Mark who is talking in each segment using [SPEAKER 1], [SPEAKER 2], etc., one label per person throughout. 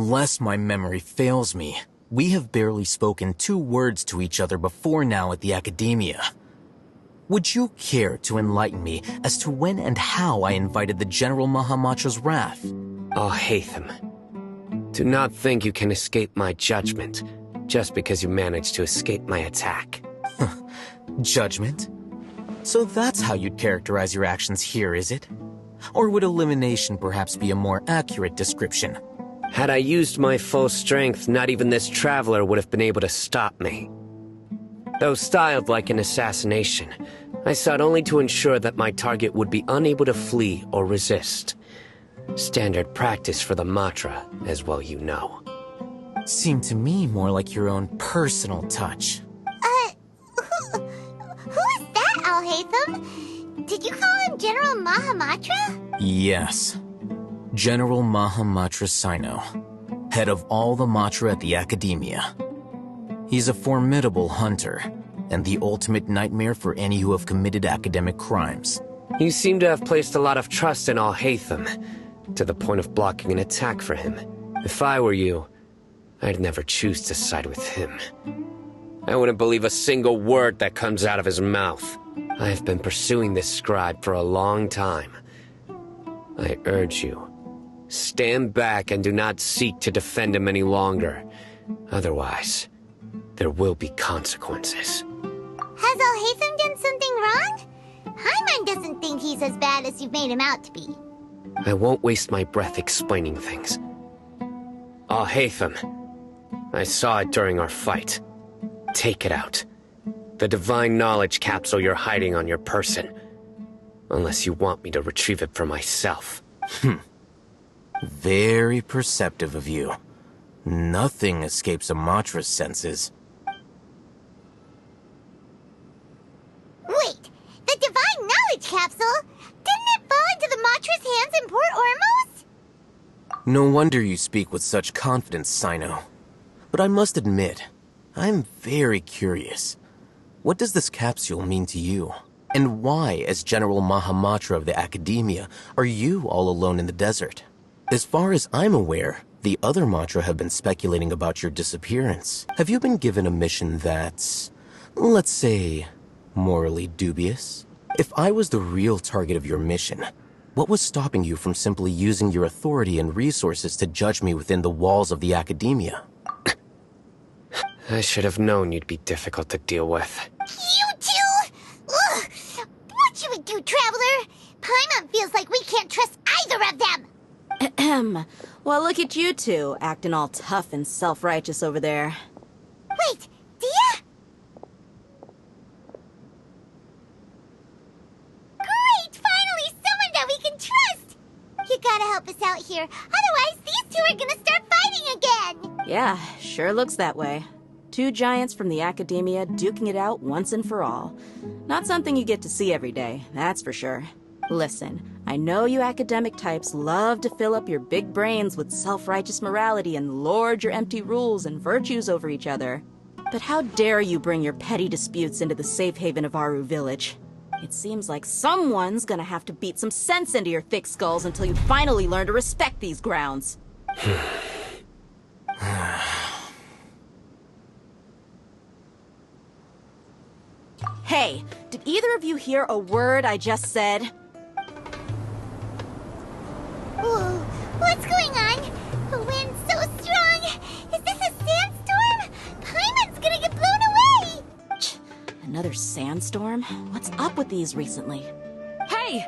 [SPEAKER 1] Unless my memory fails me, we have barely spoken 2 words to each other before now at the Academia. Would you care to enlighten me as to when and how I invited the General Mahamatra's wrath?
[SPEAKER 2] Oh, Hatham. Do not think you can escape my judgment, just because you managed to escape my attack.
[SPEAKER 1] Judgment? So that's how you'd characterize your actions here, is it? Or would elimination perhaps be a more accurate description?
[SPEAKER 2] Had I used my full strength, not even this traveler would have been able to stop me. Though styled like an assassination, I sought only to ensure that my target would be unable to flee or resist. Standard practice for the Matra, as well you know.
[SPEAKER 1] Seemed to me more like your own personal touch.
[SPEAKER 3] Who is that, Al-Haytham? Did you call him General Mahamatra?
[SPEAKER 1] Yes. General Mahamatra Sino, head of all the Matra at the Academia. He's a formidable hunter, and the ultimate nightmare for any who have committed academic crimes.
[SPEAKER 2] You seem to have placed a lot of trust in Al-Haytham, to the point of blocking an attack for him. If I were you, I'd never choose to side with him. I wouldn't believe a single word that comes out of his mouth. I have been pursuing this scribe for a long time. I urge you, stand back and do not seek to defend him any longer. Otherwise, there will be consequences.
[SPEAKER 3] Has Al-Haytham done something wrong? Hyman doesn't think he's as bad as you've made him out to be.
[SPEAKER 2] I won't waste my breath explaining things. Al-Haytham, I saw it during our fight. Take it out. The divine knowledge capsule you're hiding on your person. Unless you want me to retrieve it for myself.
[SPEAKER 1] Very perceptive of you. Nothing escapes a Matra's senses.
[SPEAKER 3] Wait, the divine knowledge capsule? Didn't it fall into the Matra's hands in Port Ormos?
[SPEAKER 1] No wonder you speak with such confidence, Sino. But I must admit, I'm very curious. What does this capsule mean to you? And why, as General Mahamatra of the Academia, are you all alone in the desert? As far as I'm aware, the other Matra have been speculating about your disappearance. Have you been given a mission that's, let's say, morally dubious? If I was the real target of your mission, what was stopping you from simply using your authority and resources to judge me within the walls of the Academia?
[SPEAKER 2] I should have known you'd be difficult to deal with.
[SPEAKER 3] You two? Ugh! What should we do, Traveler? Paimon feels like we can't trust either of them.
[SPEAKER 4] Ahem. Well, look at you two, acting all tough and self-righteous over there.
[SPEAKER 3] Wait, Dia? Great! Finally, someone that we can trust! You gotta help us out here, otherwise these two are gonna start fighting again!
[SPEAKER 4] Yeah, sure looks that way. 2 giants from the Academia duking it out once and for all. Not something you get to see every day, that's for sure. Listen, I know you academic types love to fill up your big brains with self-righteous morality and lord your empty rules and virtues over each other. But how dare you bring your petty disputes into the safe haven of Aru Village? It seems like someone's gonna have to beat some sense into your thick skulls until you finally learn to respect these grounds. Hey, did either of you hear a word I just said?
[SPEAKER 3] Whoa, what's going on? The wind's so strong! Is this a sandstorm? Paimon's gonna get blown away!
[SPEAKER 4] Another sandstorm? What's up with these recently?
[SPEAKER 5] Hey!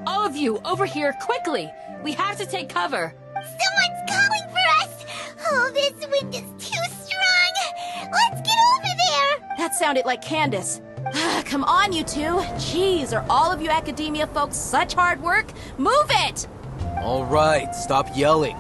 [SPEAKER 5] All of you, over here, quickly! We have to take cover!
[SPEAKER 3] Someone's calling for us! Oh, this wind is too strong! Let's get over there!
[SPEAKER 4] That sounded like Candace. Come on, you two. Jeez, are all of you Academia folks such hard work? Move it!
[SPEAKER 1] All right, stop yelling.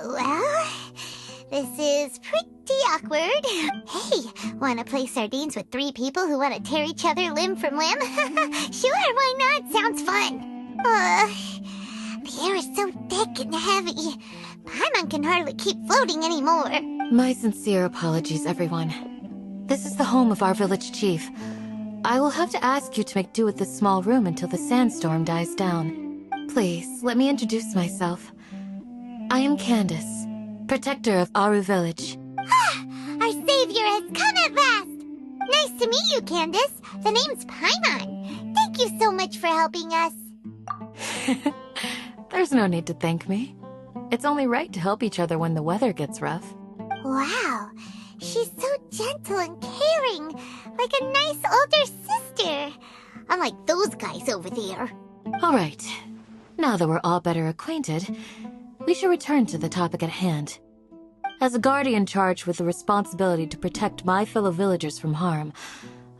[SPEAKER 3] Well, this is pretty awkward. Hey, wanna play sardines with 3 people who wanna tear each other limb from limb? Sure, why not? Sounds fun. The air is so thick and heavy. Paimon can hardly keep floating anymore.
[SPEAKER 6] My sincere apologies, everyone. This is the home of our village chief. I will have to ask you to make do with this small room until the sandstorm dies down. Please, let me introduce myself. I am Candace, protector of Aru Village.
[SPEAKER 3] Our savior has come at last! Nice to meet you, Candace. The name's Paimon. Thank you so much for helping us.
[SPEAKER 6] There's no need to thank me. It's only right to help each other when the weather gets rough.
[SPEAKER 3] Wow, she's so gentle and caring, like a nice older sister. Unlike those guys over there.
[SPEAKER 6] All right. Now that we're all better acquainted, we should return to the topic at hand. As a guardian charged with the responsibility to protect my fellow villagers from harm,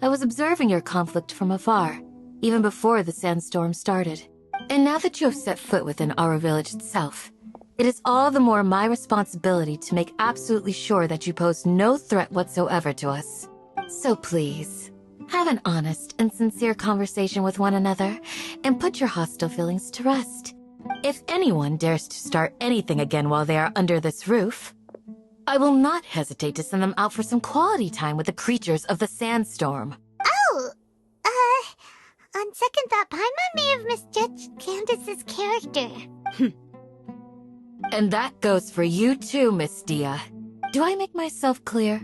[SPEAKER 6] I was observing your conflict from afar, even before the sandstorm started. And now that you have set foot within our village itself, it is all the more my responsibility to make absolutely sure that you pose no threat whatsoever to us. So please, have an honest and sincere conversation with one another, and put your hostile feelings to rest. If anyone dares to start anything again while they are under this roof, I will not hesitate to send them out for some quality time with the creatures of the sandstorm.
[SPEAKER 3] Oh, on second thought, Paimon may have misjudged Candace's character.
[SPEAKER 6] And that goes for you too, Miss Dia. Do I make myself clear?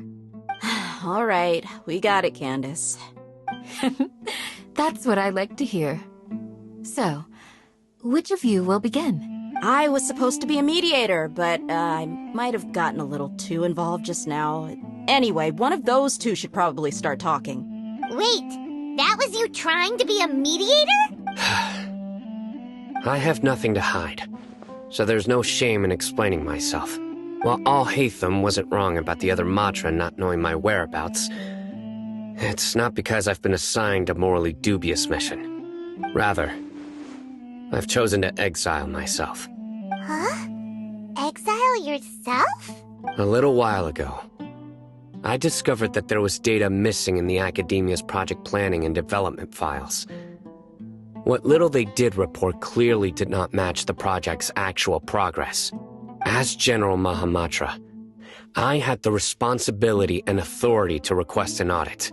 [SPEAKER 4] All right, we got it, Candace.
[SPEAKER 6] That's what I like to hear. So, which of you will begin?
[SPEAKER 4] I was supposed to be a mediator, but I might have gotten a little too involved just now. Anyway, one of those two should probably start talking.
[SPEAKER 3] Wait, that was you trying to be a mediator?
[SPEAKER 2] I have nothing to hide, so there's no shame in explaining myself. While Alhaitham wasn't wrong about the other Matra not knowing my whereabouts, it's not because I've been assigned a morally dubious mission. Rather, I've chosen to exile myself.
[SPEAKER 3] Huh? Exile yourself?
[SPEAKER 2] A little while ago, I discovered that there was data missing in the Academia's project planning and development files. What little they did report clearly did not match the project's actual progress. As General Mahamatra, I had the responsibility and authority to request an audit.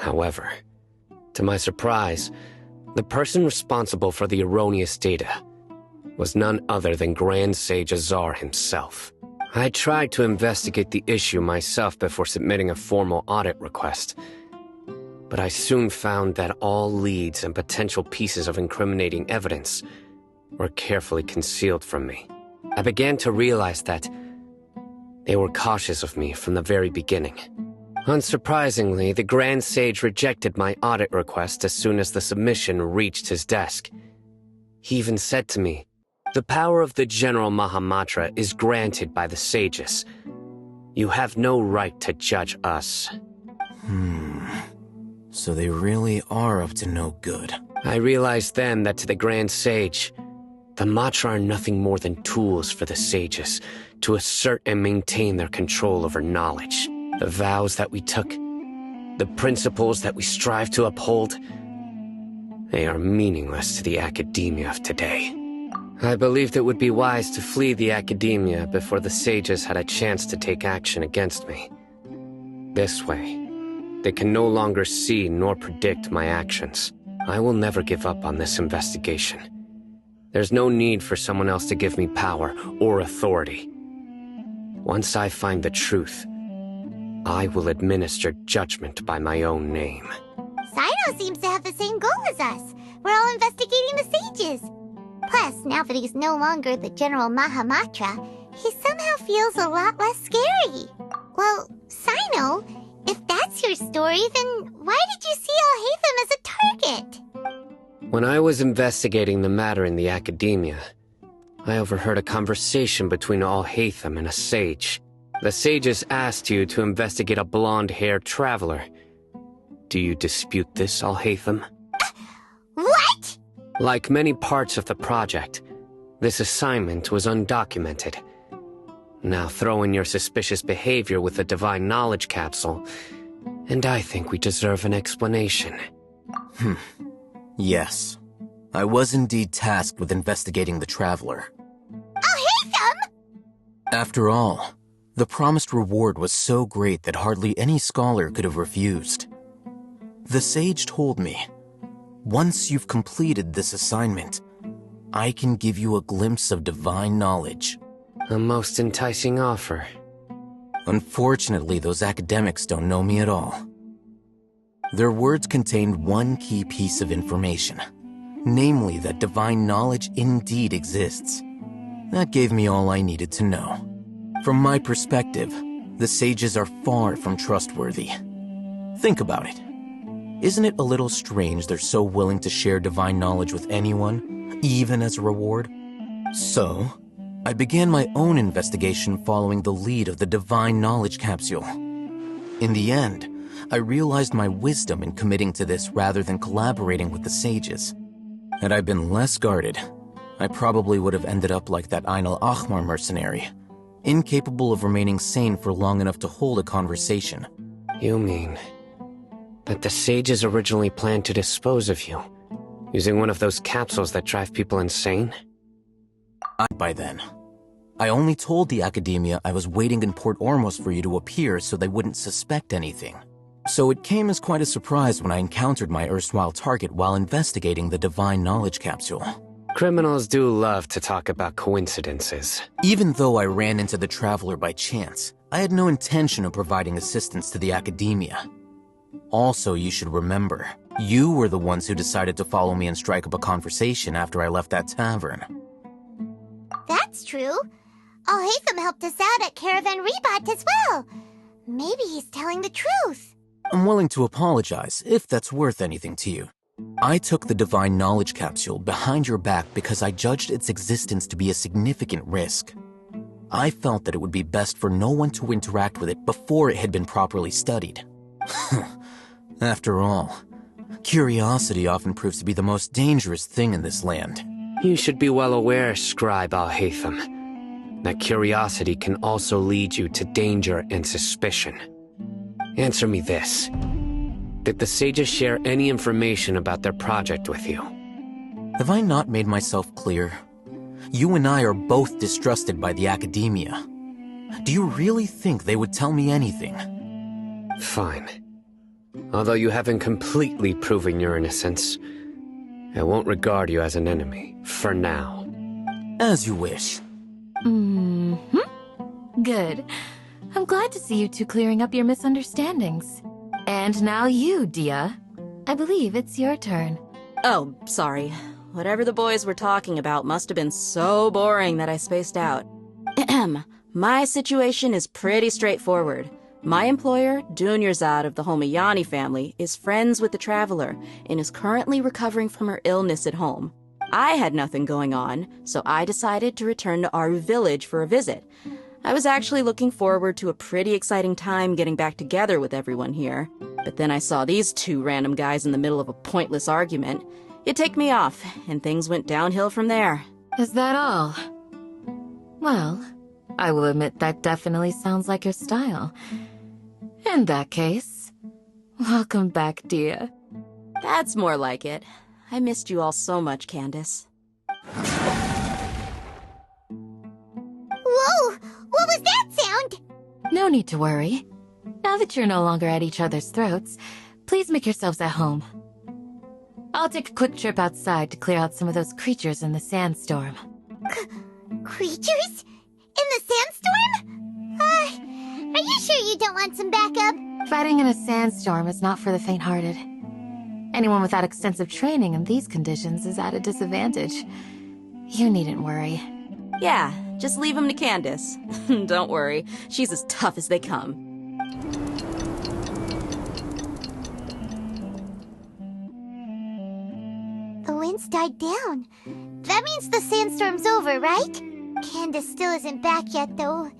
[SPEAKER 2] However, to my surprise, the person responsible for the erroneous data was none other than Grand Sage Azar himself. I tried to investigate the issue myself before submitting a formal audit request, but I soon found that all leads and potential pieces of incriminating evidence were carefully concealed from me. I began to realize that they were cautious of me from the very beginning. Unsurprisingly, the Grand Sage rejected my audit request as soon as the submission reached his desk. He even said to me, "The power of the General Mahamatra is granted by the sages. You have no right to judge us."
[SPEAKER 1] So they really are up to no good.
[SPEAKER 2] I realized then that to the Grand Sage, the Matra are nothing more than tools for the sages to assert and maintain their control over knowledge. The vows that we took, the principles that we strive to uphold, they are meaningless to the academia of today. I believed it would be wise to flee the academia before the sages had a chance to take action against me. This way, they can no longer see nor predict my actions. I will never give up on this investigation. There's no need for someone else to give me power or authority. Once I find the truth, I will administer judgment by my own name.
[SPEAKER 3] Sino seems to have the same goal as us. We're all investigating the sages. Plus, now that he's no longer the General Mahamatra, he somehow feels a lot less scary. Well, Sino, if that's your story, then why did you see Alhaitham as a target?
[SPEAKER 2] When I was investigating the matter in the academia, I overheard a conversation between Alhaitham and a sage. The sages asked you to investigate a blonde-haired traveler. Do you dispute this, Alhaitham?
[SPEAKER 3] What?
[SPEAKER 2] Like many parts of the project, this assignment was undocumented. Now throw in your suspicious behavior with the divine knowledge capsule, and I think we deserve an explanation.
[SPEAKER 1] Yes. I was indeed tasked with investigating the Traveler. After all, the promised reward was so great that hardly any scholar could have refused. The sage told me, once you've completed this assignment, I can give you a glimpse of divine knowledge.
[SPEAKER 2] A most enticing offer.
[SPEAKER 1] Unfortunately, those academics don't know me at all. Their words contained one key piece of information, namely that divine knowledge indeed exists. That gave me all I needed to know. From my perspective, the sages are far from trustworthy. Think about it. Isn't it a little strange they're so willing to share divine knowledge with anyone, even as a reward? So, I began my own investigation following the lead of the divine knowledge capsule. In the end, I realized my wisdom in committing to this rather than collaborating with the sages. Had I been less guarded, I probably would have ended up like that Ain al-Ahmar mercenary, incapable of remaining sane for long enough to hold a conversation.
[SPEAKER 2] You mean that the sages originally planned to dispose of you, using one of those capsules that drive people insane?
[SPEAKER 1] By then, I only told the academia I was waiting in Port Ormos for you to appear so they wouldn't suspect anything. So it came as quite a surprise when I encountered my erstwhile target while investigating the divine knowledge capsule.
[SPEAKER 2] Criminals do love to talk about coincidences.
[SPEAKER 1] Even though I ran into the Traveler by chance, I had no intention of providing assistance to the academia. Also, you should remember, you were the ones who decided to follow me and strike up a conversation after I left that tavern.
[SPEAKER 3] That's true. Al-Haytham helped us out at Caravan Rebat as well. Maybe he's telling the truth.
[SPEAKER 1] I'm willing to apologize, if that's worth anything to you. I took the divine knowledge capsule behind your back because I judged its existence to be a significant risk. I felt that it would be best for no one to interact with it before it had been properly studied. After all, curiosity often proves to be the most dangerous thing in this land.
[SPEAKER 2] You should be well aware, Scribe Al-Haytham, that curiosity can also lead you to danger and suspicion. Answer me this. Did the sages share any information about their project with you?
[SPEAKER 1] Have I not made myself clear? You and I are both distrusted by the academia. Do you really think they would tell me anything?
[SPEAKER 2] Fine. Although you haven't completely proven your innocence, I won't regard you as an enemy, for now.
[SPEAKER 1] As you wish.
[SPEAKER 6] Good. I'm glad to see you two clearing up your misunderstandings. And now you, Dia. I believe it's your turn.
[SPEAKER 4] Oh, sorry. Whatever the boys were talking about must have been so boring that I spaced out. My situation is pretty straightforward. My employer, Dunyarzad of the Homayani family, is friends with the Traveler and is currently recovering from her illness at home. I had nothing going on, so I decided to return to Aru village for a visit. I was actually looking forward to a pretty exciting time getting back together with everyone here. But then I saw these two random guys in the middle of a pointless argument. It ticked me off, and things went downhill from there.
[SPEAKER 6] Is that all? Well, I will admit that definitely sounds like your style. In that case, welcome back, Dia.
[SPEAKER 4] That's more like it. I missed you all so much, Candace.
[SPEAKER 3] Whoa! What was that sound?
[SPEAKER 6] No need to worry. Now that you're no longer at each other's throats, please make yourselves at home. I'll take a quick trip outside to clear out some of those creatures in the sandstorm.
[SPEAKER 3] Creatures? In the sandstorm? Are you sure you don't want some backup?
[SPEAKER 6] Fighting in a sandstorm is not for the faint-hearted. Anyone without extensive training in these conditions is at a disadvantage. You needn't worry.
[SPEAKER 4] Yeah, just leave them to Candace. Don't worry, she's as tough as they come.
[SPEAKER 3] The wind's died down. That means the sandstorm's over, right? Candace still isn't back yet, though.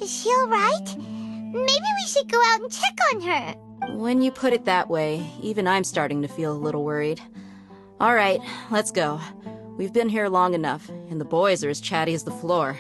[SPEAKER 3] Is she alright? Maybe we should go out and check on her.
[SPEAKER 4] When you put it that way, even I'm starting to feel a little worried. All right, let's go. We've been here long enough, and the boys are as chatty as the floor.